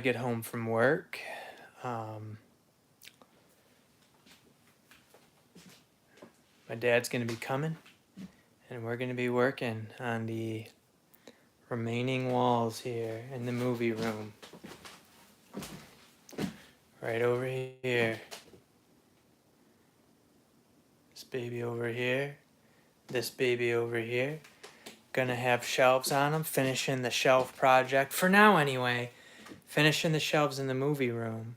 get home from work. My dad's going to be coming, and we're going to be working on the remaining walls here in the movie room. Right over here. This baby over here. This baby over here. Gonna have shelves on them, finishing the shelf project. For now, anyway. Finishing the shelves in the movie room.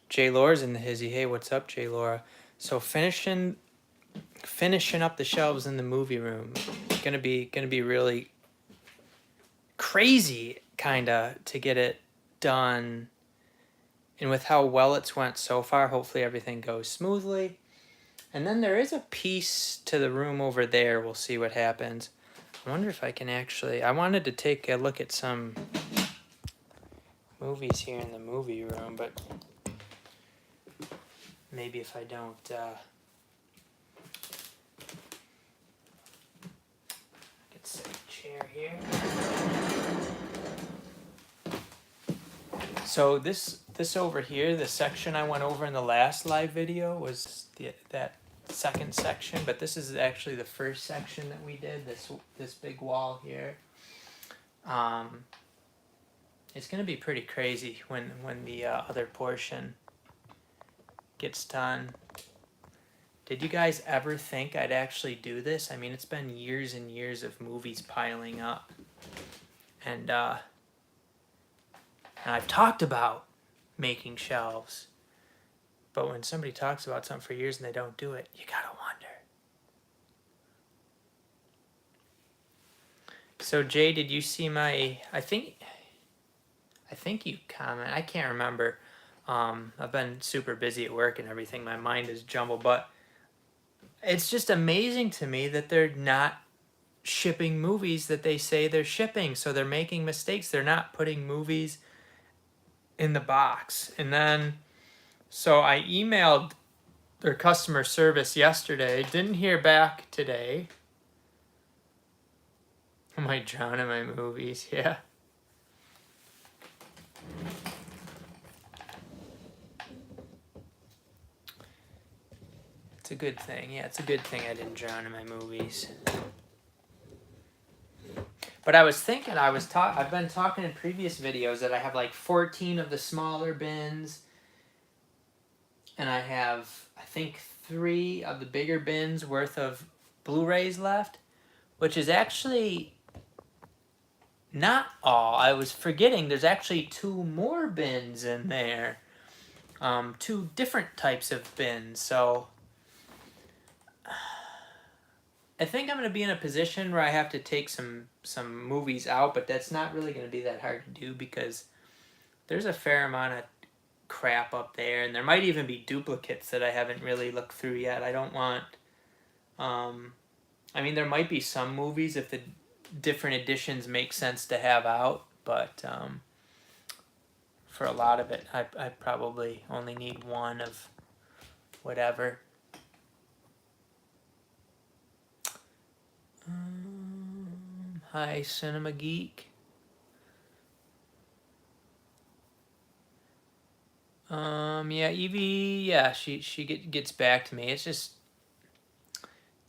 J. Laura's in the hizzy. Hey, what's up, J. Laura? So finishing up the shelves in the movie room. Gonna be really crazy, kinda, to get it done. And with how well it's went so far, hopefully everything goes smoothly. And then there is a piece to the room over there. We'll see what happens. I wonder if I can actually... I wanted to take a look at some movies here in the movie room, but maybe if I don't... I could set a chair here. So this over here, the section I went over in the last live video was that second section, but this is actually the first section that we did, this big wall here. It's gonna be pretty crazy when the other portion gets done. Did you guys ever think I'd actually do this? I mean, it's been years and years of movies piling up, and I've talked about making shelves, but when somebody talks about something for years and they don't do it, you gotta wonder. So Jay, did you see my, I think you comment, I can't remember. I've been super busy at work and everything, my mind is jumbled, but it's just amazing to me that they're not shipping movies that they say they're shipping, so they're making mistakes. They're not putting movies in the box. And then, so I emailed their customer service yesterday, didn't hear back today. I might drown in my movies, yeah. It's a good thing, yeah, it's a good thing I didn't drown in my movies. But I was thinking, I've been talking in previous videos that I have like 14 of the smaller bins. And I have, I think, 3 of the bigger bins worth of Blu-rays left. Which is actually not all. I was forgetting there's actually 2 more bins in there. 2 different types of bins. So I think I'm going to be in a position where I have to take some movies out, but that's not really going to be that hard to do because there's a fair amount of crap up there, and there might even be duplicates that I haven't really looked through yet. I don't want... I mean, there might be some movies if the different editions make sense to have out, but for a lot of it, I probably only need one of whatever. Hi, Cinema Geek. Yeah, Evie, yeah, she gets back to me. It's just,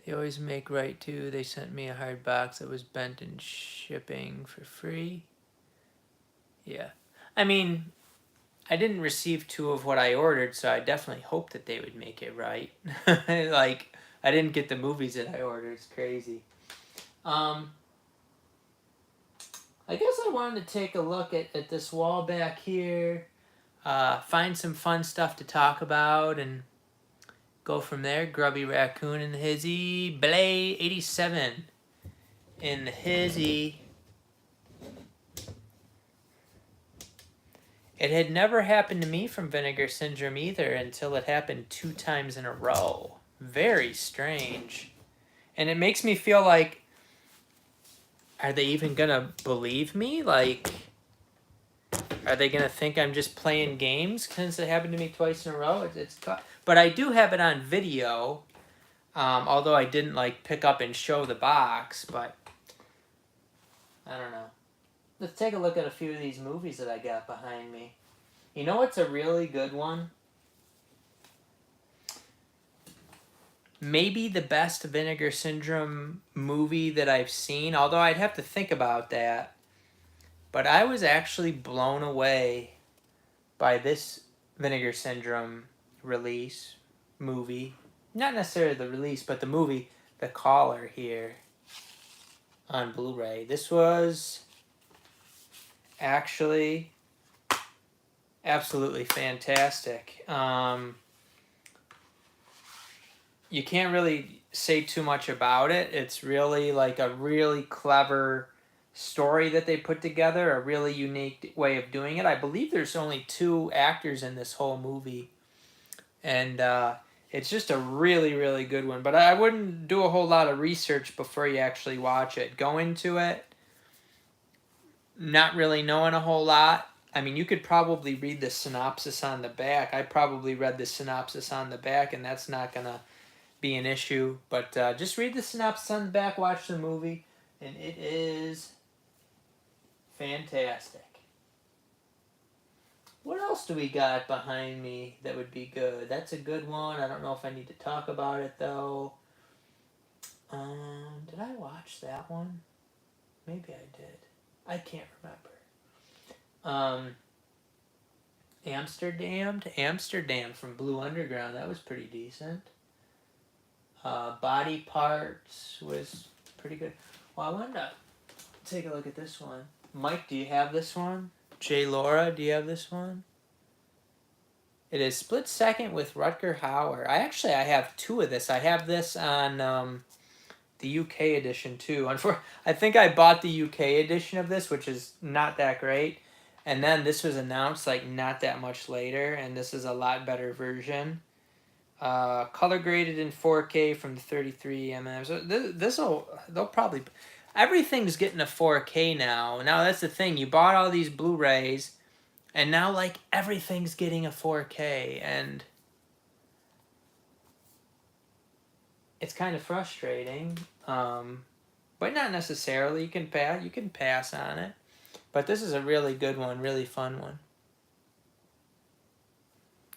they always make right too. They sent me a hard box that was bent and shipping for free. Yeah. I mean, I didn't receive 2 of what I ordered, so I definitely hope that they would make it right. Like, I didn't get the movies that I ordered. It's crazy. I guess I wanted to take a look at this wall back here, find some fun stuff to talk about, and go from there. Grubby Raccoon in the hizzy. Belay 87 in the hizzy. It had never happened to me from Vinegar Syndrome either until it happened 2 times in a row. Very strange. And it makes me feel like, are they even gonna believe me? Like, are they gonna think I'm just playing games since it happened to me twice in a row? But I do have it on video, although I didn't like pick up and show the box. But I don't know. let's take a look at a few of these movies that I got behind me. You know what's a really good one? Maybe the best Vinegar Syndrome movie that I've seen, although I'd have to think about that. But I was actually blown away by this Vinegar Syndrome movie. Not necessarily the release, but the movie, The Caller here on Blu-ray. This was actually absolutely fantastic. You can't really say too much about it. It's really like a really clever story that they put together, a really unique way of doing it. I believe there's only 2 actors in this whole movie, and it's just a really, really good one. But I wouldn't do a whole lot of research before you actually watch it. Go into it not really knowing a whole lot. I mean, you could probably read the synopsis on the back. I probably read the synopsis on the back, and that's not going to be an issue. But just read the synopsis on the back, watch the movie, and it is fantastic. What else do we got behind me that would be good? That's a good one. I don't know if I need to talk about it, though. Did I watch that one? Maybe I did. I can't remember. Amsterdam from Blue Underground. That was pretty decent. Body Parts was pretty good. Well, I wanted to take a look at this one. Mike, do you have this one? J. Laura, do you have this one? It is Split Second with Rutger Hauer. I have 2 of this. I have this on the UK edition too. I think I bought the UK edition of this, which is not that great. And then this was announced like not that much later, and this is a lot better version. Color graded in 4K from the 33mm. So they'll probably, everything's getting a 4K now. Now that's the thing. You bought all these Blu-rays, and now like everything's getting a 4K, and it's kind of frustrating. But not necessarily. You can pass on it. But this is a really good one, really fun one.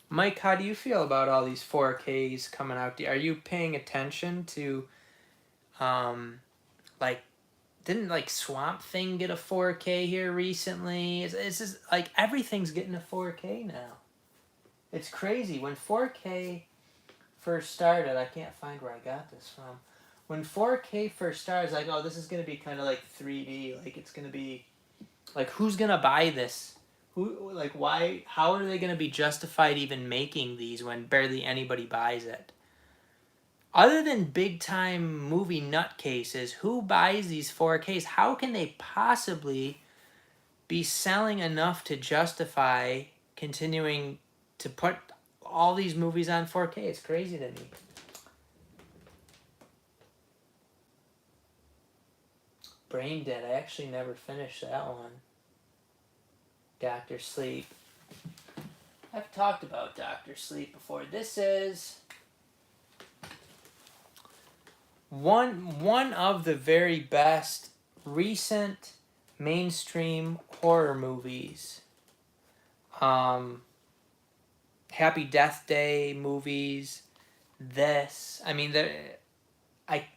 Mike, how do you feel about all these 4Ks coming out? Are you paying attention to, didn't like Swamp Thing get a 4K here recently? It's just like everything's getting a 4K now. It's crazy. When 4K first started, I can't find where I got this from. When 4K first started, I was like, oh, this is going to be kind of like 3D. Like, it's going to be, like, who's going to buy this? Why, how are they going to be justified even making these when barely anybody buys it? Other than big-time movie nutcases, who buys these 4Ks? How can they possibly be selling enough to justify continuing to put all these movies on 4K? It's crazy to me. Brain Dead. I actually never finished that one. Dr. Sleep. I've talked about Dr. Sleep before. This is one of the very best recent mainstream horror movies. Happy Death Day movies. This. I mean,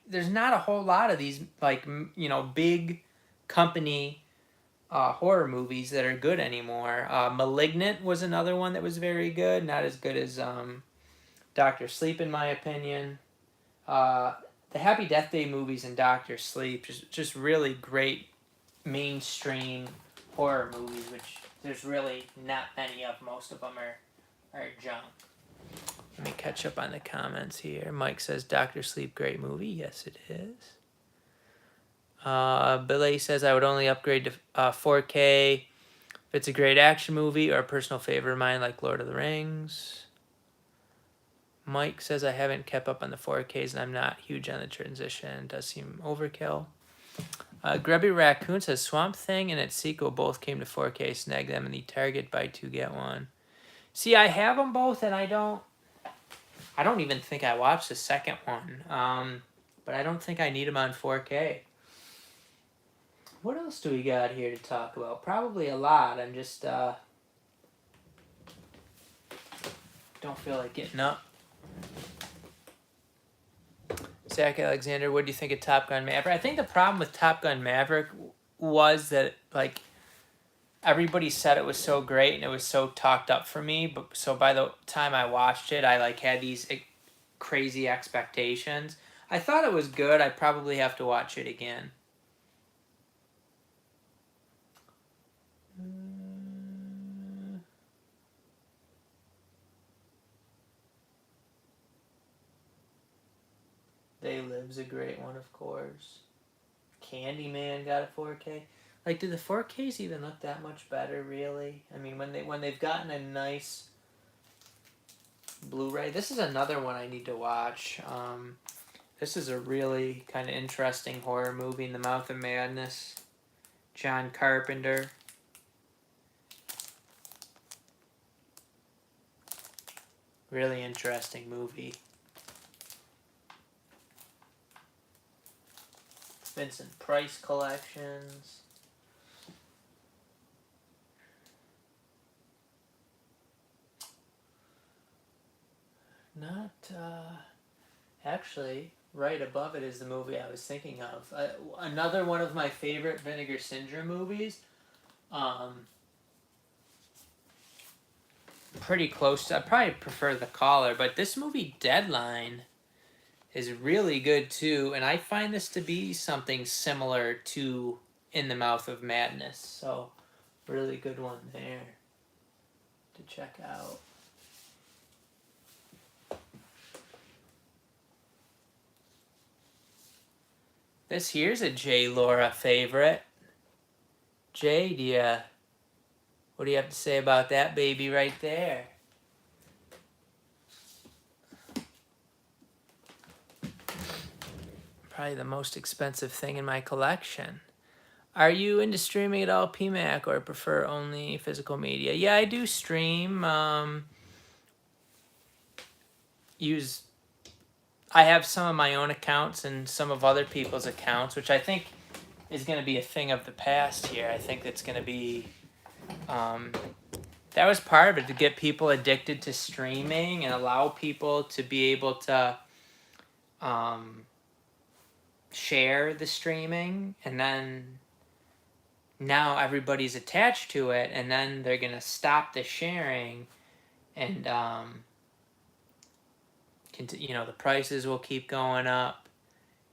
there's not a whole lot of these, like, big company horror movies that are good anymore. Malignant was another one that was very good. Not as good as Dr. Sleep, in my opinion. The Happy Death Day movies and Dr. Sleep, just really great mainstream horror movies, which there's really not many of. Most of them are junk. Let me catch up on the comments here. Mike says, Dr. Sleep, great movie. Yes, it is. Billy says, I would only upgrade to 4K if it's a great action movie or a personal favorite of mine like Lord of the Rings. Mike says, I haven't kept up on the 4Ks and I'm not huge on the transition. It does seem overkill. Grubby Raccoon says, Swamp Thing and its sequel both came to 4K. Snag them in the Target buy 2 get 1. See, I have them both, and I don't even think I watched the second one. But I don't think I need them on 4K. What else do we got here to talk about? Probably a lot. I'm just don't feel like getting up. Zach Alexander, what do you think of Top Gun Maverick? I think the problem with Top Gun Maverick was that like everybody said it was so great and it was so talked up for me, but so by the time I watched it, I like had these crazy expectations. I thought it was good. I probably have to watch it again. They Live's a great one, of course. Candyman got a 4K. Like, do the 4Ks even look that much better, really? I mean, when they've gotten a nice Blu-ray. This is another one I need to watch. This is a really kind of interesting horror movie, In the Mouth of Madness. John Carpenter. Really interesting movie. Vincent Price collections. Not, actually, right above it is the movie I was thinking of. Another one of my favorite Vinegar Syndrome movies. Pretty close to, I probably prefer The Caller, but this movie, Deadline, is really good too, and I find this to be something similar to In the Mouth of Madness, so really good one there to check out. This here's a J. Laura favorite. Jay, what do you have to say about that baby right there? Probably the most expensive thing in my collection. Are you into streaming at all, PMac, or prefer only physical media? Yeah, I do stream. I have some of my own accounts and some of other people's accounts, which I think is going to be a thing of the past here. I think that's going to be... that was part of it, to get people addicted to streaming and allow people to be able to share the streaming, and then now everybody's attached to it, and then they're going to stop the sharing, and the prices will keep going up,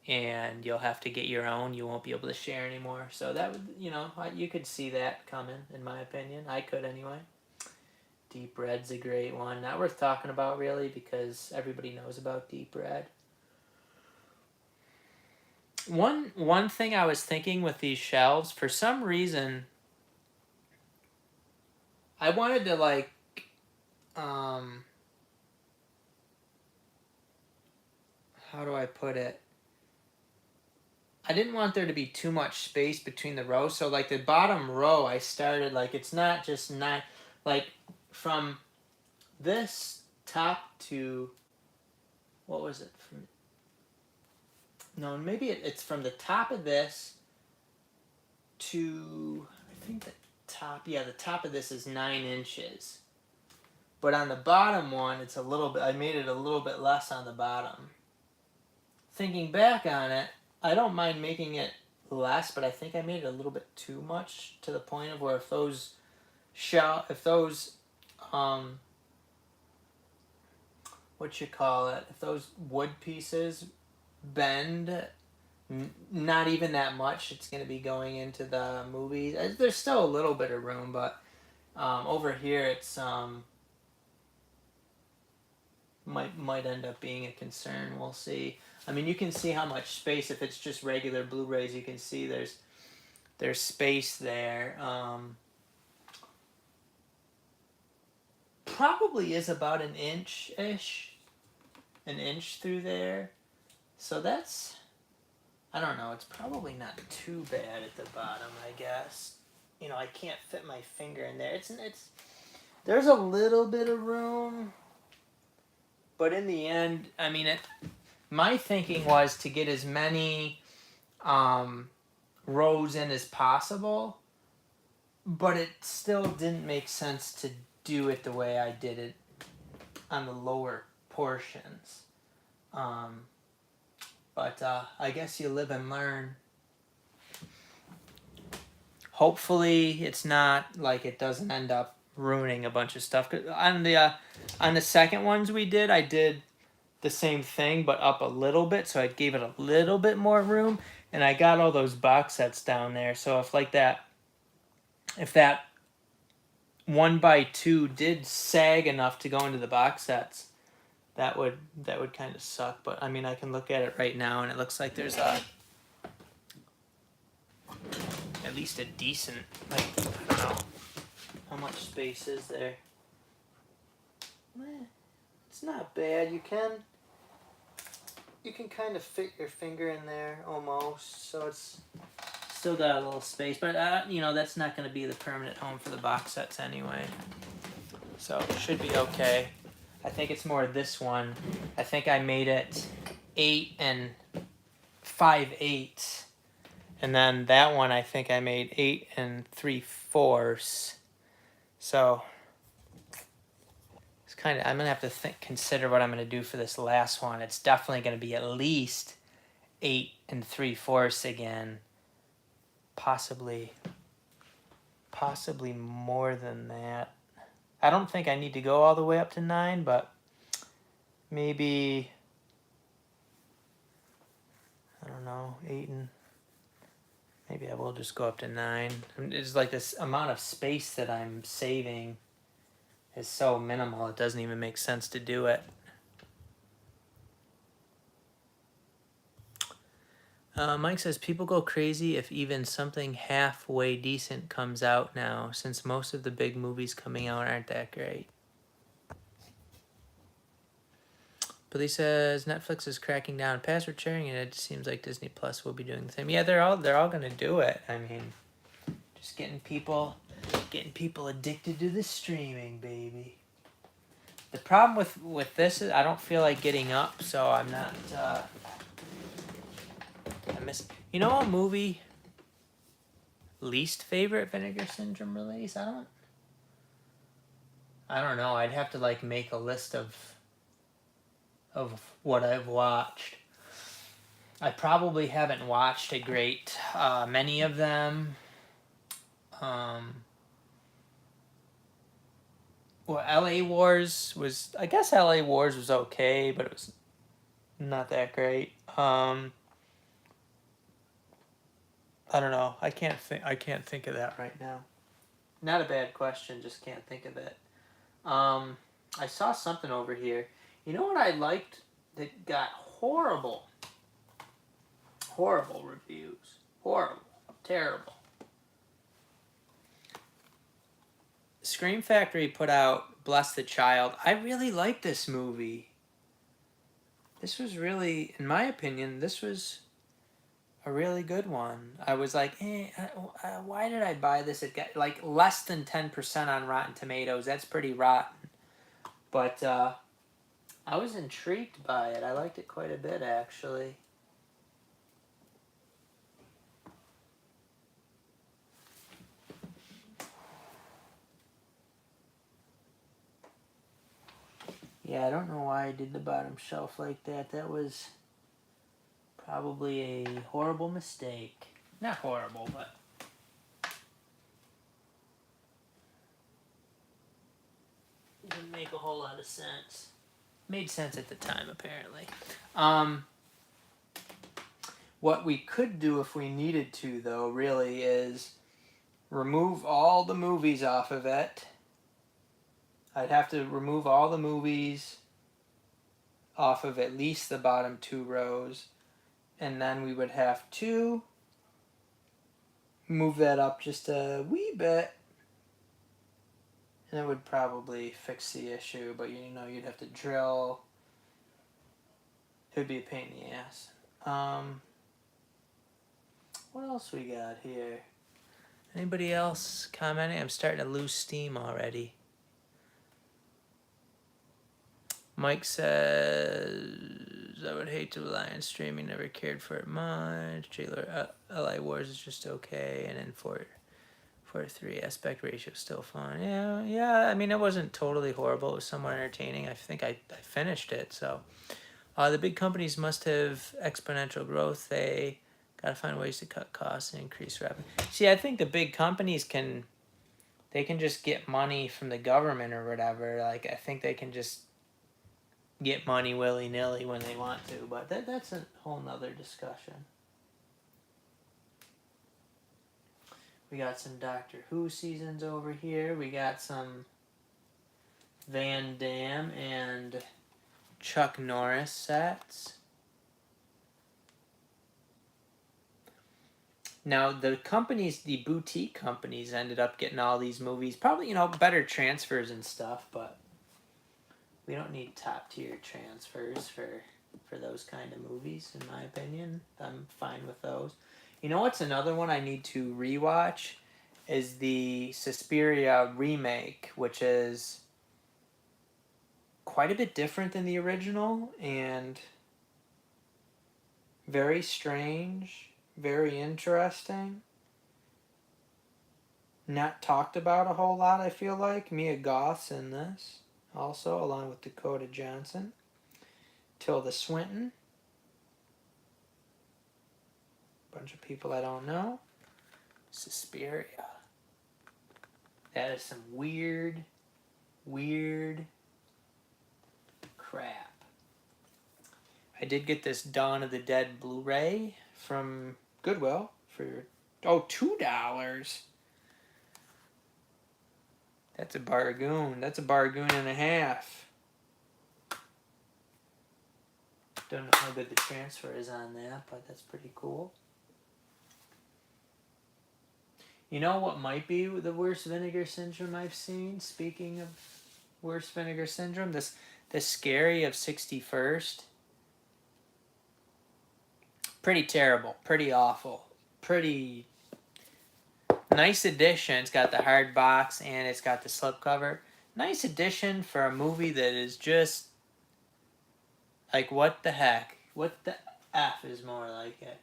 and you'll have to get your own. You won't be able to share anymore. So that would, you could see that coming, in my opinion. I could anyway. Deep Red's a great one. Not worth talking about, really, because everybody knows about Deep Red. One thing I was thinking with these shelves, for some reason, I wanted to, like, how do I put it? I didn't want there to be too much space between the rows, so, like, the bottom row, I started, like, it's not just like, from this top to, what was it? No, maybe it's from the top of this to, I think the top of this is 9 inches. But on the bottom one, it's a little bit, I made it a little bit less on the bottom. Thinking back on it, I don't mind making it less, but I think I made it a little bit too much, to the point of where if those if those wood pieces bend not even that much, it's going to be going into the movies. There's still a little bit of room, but over here it's might end up being a concern. We'll see. I mean, you can see how much space, if it's just regular Blu-rays, you can see there's space there. Probably is about an inch through there. So that's, I don't know, it's probably not too bad at the bottom, I guess. I can't fit my finger in there. There's a little bit of room, but in the end, I mean, my thinking was to get as many rows in as possible, but it still didn't make sense to do it the way I did it on the lower portions. But I guess you live and learn. Hopefully it's not like it doesn't end up ruining a bunch of stuff. 'Cause on the second ones we did, I did the same thing but up a little bit, so I gave it a little bit more room, and I got all those box sets down there. So if that 1x2 did sag enough to go into the box sets, that would kind of suck. But I mean, I can look at it right now, and it looks like there's at least a decent, like, I don't know how much space is there. It's not bad. You can kind of fit your finger in there almost, so it's still got a little space. But that's not going to be the permanent home for the box sets anyway, so it should be okay. I think it's more this one. I think I made it 8 5/8, and then that one I think I made 8 3/4. So it's kind of, I'm gonna have to consider what I'm gonna do for this last one. It's definitely gonna be at least 8 3/4 again. Possibly more than that. I don't think I need to go all the way up to 9, but maybe, I don't know, 8 maybe I will just go up to 9. It's like this amount of space that I'm saving is so minimal, it doesn't even make sense to do it. Mike says, people go crazy if even something halfway decent comes out now, since most of the big movies coming out aren't that great. Billy says, Netflix is cracking down password sharing, and it seems like Disney Plus will be doing the same. Yeah, they're all going to do it. I mean, just getting people addicted to the streaming, baby. The problem with this is I don't feel like getting up, so I'm not... You know a movie least favorite Vinegar Syndrome release? I don't know. I'd have to like make a list of what I've watched. I probably haven't watched a great many of them. Well, LA Wars was, I guess LA Wars was okay, but it was not that great. I don't know. I can't think of that right now. Not a bad question, just can't think of it. I saw something over here. You know what I liked that got horrible reviews? Horrible. Terrible. Scream Factory put out Bless the Child. I really liked this movie. This was really, in my opinion, this was a really good one. I was like, why did I buy this? It got like less than 10% on Rotten Tomatoes. That's pretty rotten. But I was intrigued by it. I liked it quite a bit, actually. Yeah, I don't know why I did the bottom shelf like that. That was probably a horrible mistake. Not horrible, but... it didn't make a whole lot of sense. Made sense at the time, apparently. What we could do if we needed to, though, really, is remove all the movies off of it. I'd have to remove all the movies off of at least the bottom 2 rows. And then we would have to move that up just a wee bit. And it would probably fix the issue, but you'd have to drill. It would be a pain in the ass. What else we got here? Anybody else commenting? I'm starting to lose steam already. Mike says, I would hate to rely on streaming. Never cared for it much. Jailer LA Wars is just okay, and then 4:3 aspect ratio still fun. Yeah. I mean, it wasn't totally horrible. It was somewhat entertaining. I think I finished it. So, the big companies must have exponential growth. They gotta find ways to cut costs and increase revenue. See, I think the big companies can just get money from the government or whatever. Like, I think they can just get money willy-nilly when they want to, but that's a whole nother discussion. We got some Doctor Who seasons over here. We got some Van Damme and Chuck Norris sets. Now, the boutique companies ended up getting all these movies. Probably, better transfers and stuff, but we don't need top-tier transfers for those kind of movies, in my opinion. I'm fine with those. You know what's another one I need to rewatch? Is the Suspiria remake, which is quite a bit different than the original, and very strange, very interesting. Not talked about a whole lot, I feel like. Mia Goth's in this, also, along with Dakota Johnson. Tilda Swinton. Bunch of people I don't know. Suspiria. That is some weird crap. I did get this Dawn of the Dead Blu-ray from Goodwill for $2. That's a bargain. That's a bargain and a half. Don't know how good the transfer is on that, but that's pretty cool. You know what might be the worst Vinegar Syndrome I've seen? Speaking of worst Vinegar Syndrome, this Scary of 61st. Pretty terrible, pretty awful, pretty nice edition. It's got the hard box and it's got the slipcover. Nice addition for a movie that is just like, what the heck? What the F is more like it?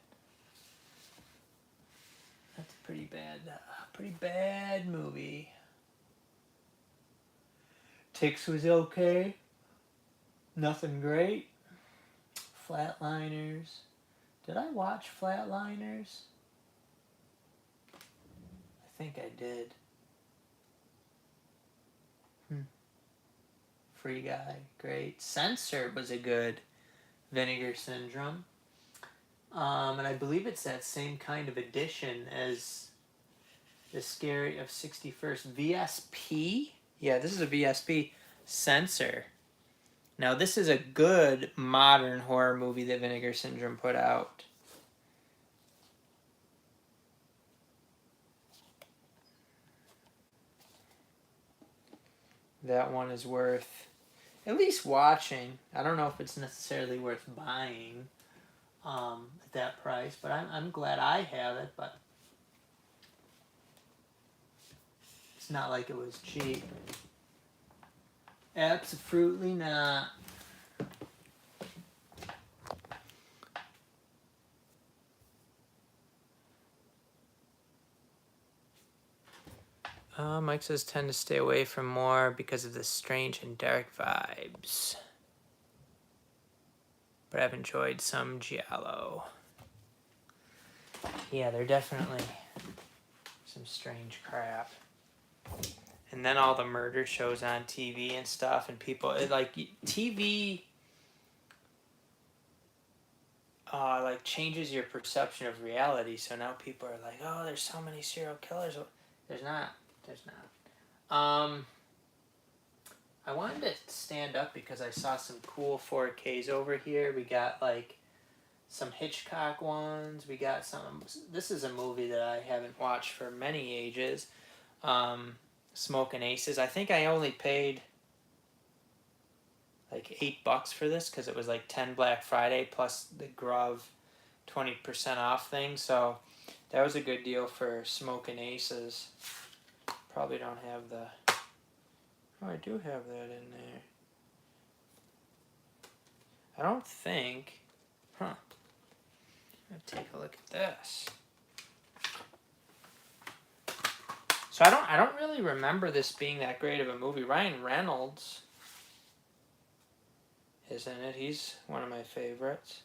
That's a pretty bad movie. Tix was okay. Nothing great. Flatliners. Did I watch Flatliners? I think I did. Free Guy, great. Censored was a good Vinegar Syndrome. And I believe it's that same kind of edition as the Scary of 61st. VSP? Yeah, this is a VSP censor. Now, this is a good modern horror movie that Vinegar Syndrome put out. That one is worth at least watching. I don't know if it's necessarily worth buying at that price, but I'm glad I have it, but it's not like it was cheap. Absolutely not. Mike says tend to stay away from more because of the strange and dark vibes. But I've enjoyed some Giallo. Yeah, they're definitely some strange crap. And then all the murder shows on TV and stuff, and people, TV changes your perception of reality. So now people are like, oh, there's so many serial killers. There's not. I wanted to stand up because I saw some cool 4Ks over here. We got some Hitchcock ones. We got some. This is a movie that I haven't watched for many ages. Smoking Aces. I think I only paid $8 for this because it was 10 Black Friday plus the Grove 20% off thing. So that was a good deal for Smoking Aces. Probably don't have the... Oh, I do have that in there. I don't think. Huh. Let's take a look at this. So I don't really remember this being that great of a movie. Ryan Reynolds is in it. He's one of my favorites.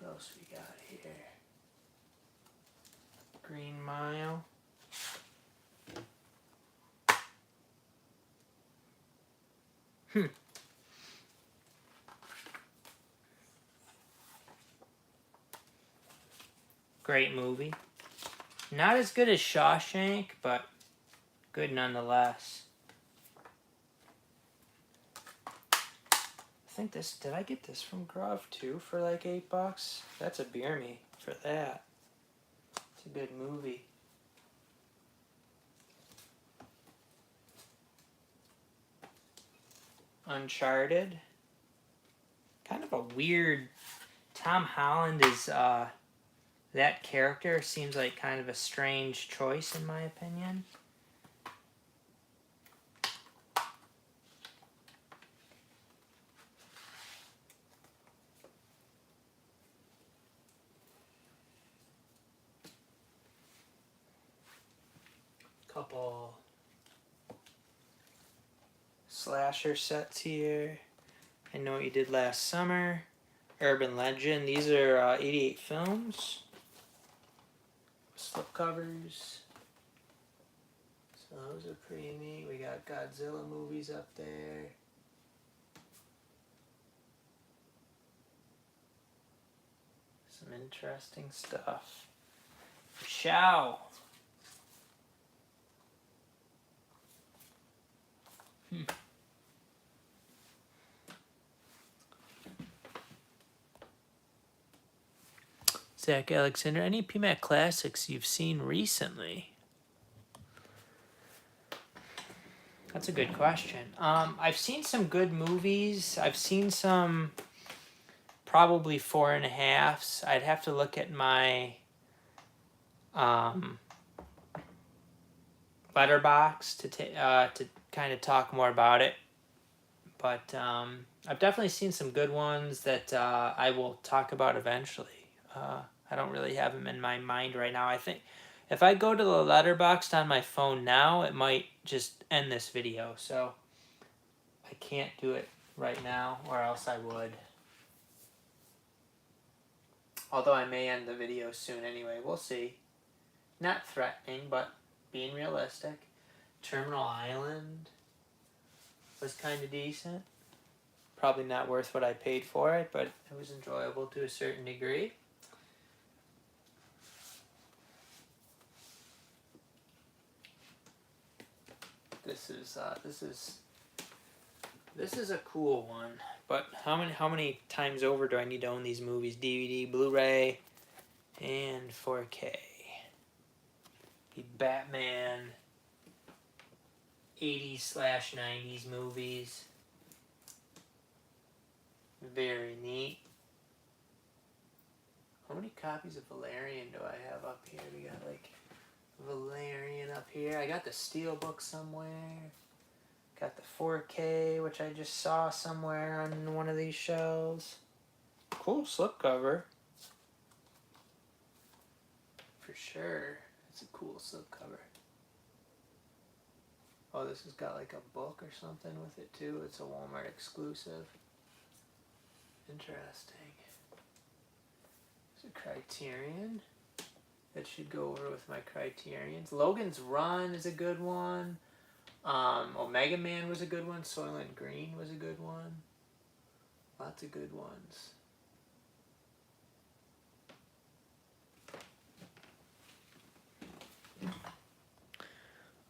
What else we got here? Green Mile. Great movie. Not as good as Shawshank, but good nonetheless. I think this, did I get this from Grove too for like $8? That's a beer me for that. It's a good movie. Uncharted. Kind of a weird, Tom Holland is, that character seems like kind of a strange choice in my opinion. Couple slasher sets here. I Know What You Did Last Summer. Urban Legend. These are 88 films. Slipcovers. So those are pretty neat. We got Godzilla movies up there. Some interesting stuff. Shao. Zach Alexander, any PMac classics you've seen recently? That's a good question. I've seen some good movies. I've seen some probably 4.5s. I'd have to look at my letterbox to kind of talk more about it. But I've definitely seen some good ones that I will talk about eventually. I don't really have them in my mind right now. I think if I go to the letterbox on my phone now, it might just end this video. So I can't do it right now, or else I would. Although I may end the video soon anyway. We'll see. Not threatening, but being realistic. Terminal Island was kind of decent. Probably not worth what I paid for it, but it was enjoyable to a certain degree. This is a cool one, but how many times over do I need to own these movies? DVD, Blu-ray, and 4K. The Batman 80s/90s movies. Very neat. How many copies of Valerian do I have up here? We got like Valerian up here. I got the Steelbook somewhere. Got the 4K, which I just saw somewhere on one of these shelves. Cool slipcover. For sure. It's a cool slipcover. Oh, this has got like a book or something with it too. It's a Walmart exclusive. Interesting. It's a Criterion. That should go over with my Criterions. Logan's Run is a good one. Omega Man was a good one. Soylent Green was a good one. Lots of good ones.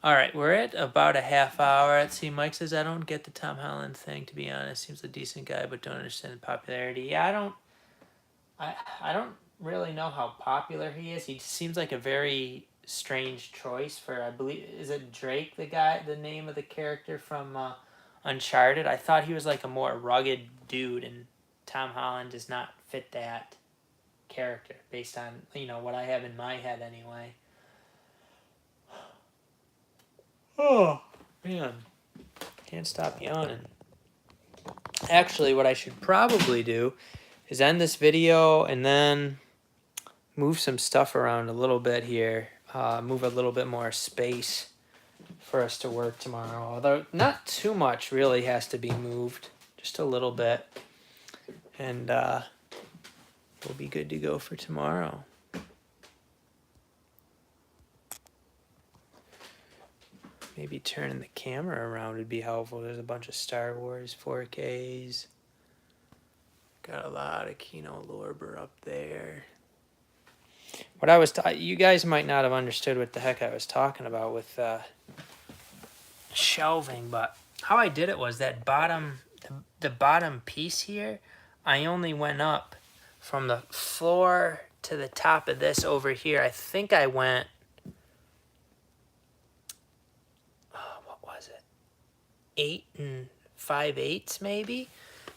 Alright, we're at about a half hour. Let's see, Mike says, I don't get the Tom Holland thing, to be honest. Seems a decent guy, but don't understand the popularity. Yeah, I don't really know how popular he is. He seems like a very strange choice for, I believe, is it Drake, the name of the character from Uncharted? I thought he was like a more rugged dude, and Tom Holland does not fit that character based on, what I have in my head anyway. Oh, man. can't stop yawning. Actually, what I should probably do is end this video and then move some stuff around a little bit here. Move a little bit more space for us to work tomorrow. Although not too much really has to be moved. Just a little bit. And we'll be good to go for tomorrow. Maybe turning the camera around would be helpful. There's a bunch of Star Wars 4Ks. Got a lot of Kino Lorber up there. What I was, you guys might not have understood what the heck I was talking about with shelving, but how I did it was that the bottom piece here, I only went up from the floor to the top of this over here. I think I went, what was it? 8 5/8 maybe,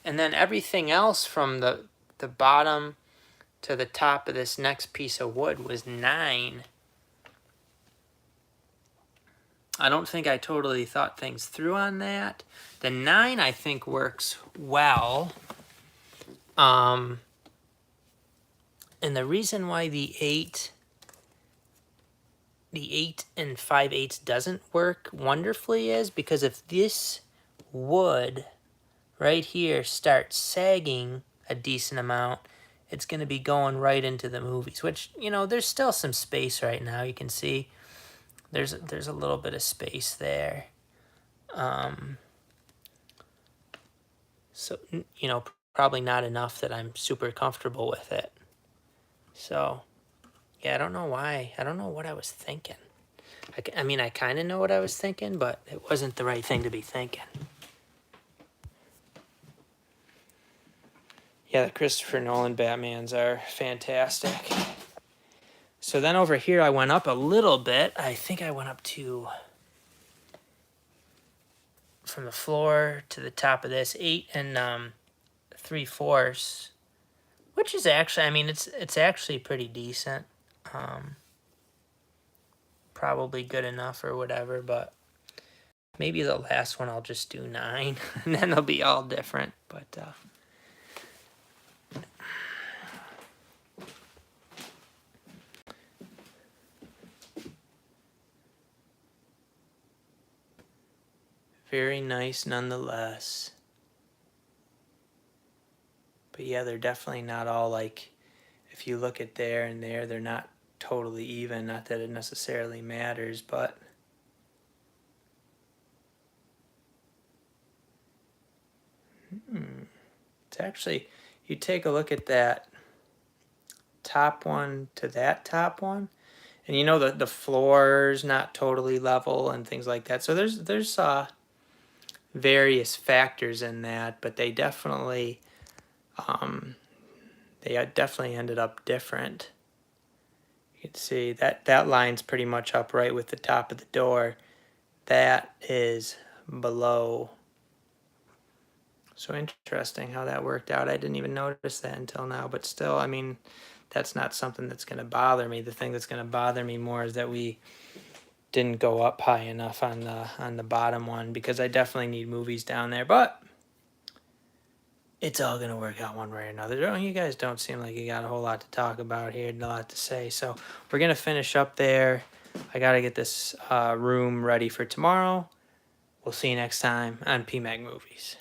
and then everything else from the bottom to the top of this next piece of wood was 9. I don't think I totally thought things through on that. The 9 I think works well. And the reason why the 8 and 5/8 doesn't work wonderfully is because if this wood right here starts sagging a decent amount, it's going to be going right into the movies, which, you know, there's still some space right now. You can see there's a little bit of space there. So, you know, probably not enough that I'm super comfortable with it. So, yeah, I don't know why. I don't know what I was thinking. I mean, I kind of know what I was thinking, but it wasn't the right thing to be thinking. Yeah, the Christopher Nolan Batmans are fantastic. So then over here, I went up a little bit. I think I went up to, from the floor to the top of this, 8 3/4, which is actually, I mean, it's actually pretty decent. Probably good enough or whatever, but maybe the last one I'll just do 9, and then they'll be all different. But very nice nonetheless. But yeah, they're definitely not all like, if you look at there and there, they're not totally even. Not that it necessarily matters, but it's actually, you take a look at that top one to that top one, and you know the floor's not totally level and things like that. So there's various factors in that, but they definitely ended up different. You can see that line's pretty much upright with the top of the door. That is below. So interesting how that worked out. I didn't even notice that until now, but still, I mean, that's not something that's going to bother me. The thing that's going to bother me more is that we didn't go up high enough on the bottom one, because I definitely need movies down there, but it's all going to work out one way or another. You guys don't seem like you got a whole lot to talk about here and a lot to say, so we're going to finish up there. I got to get this room ready for tomorrow. We'll see you next time on PMacMovies.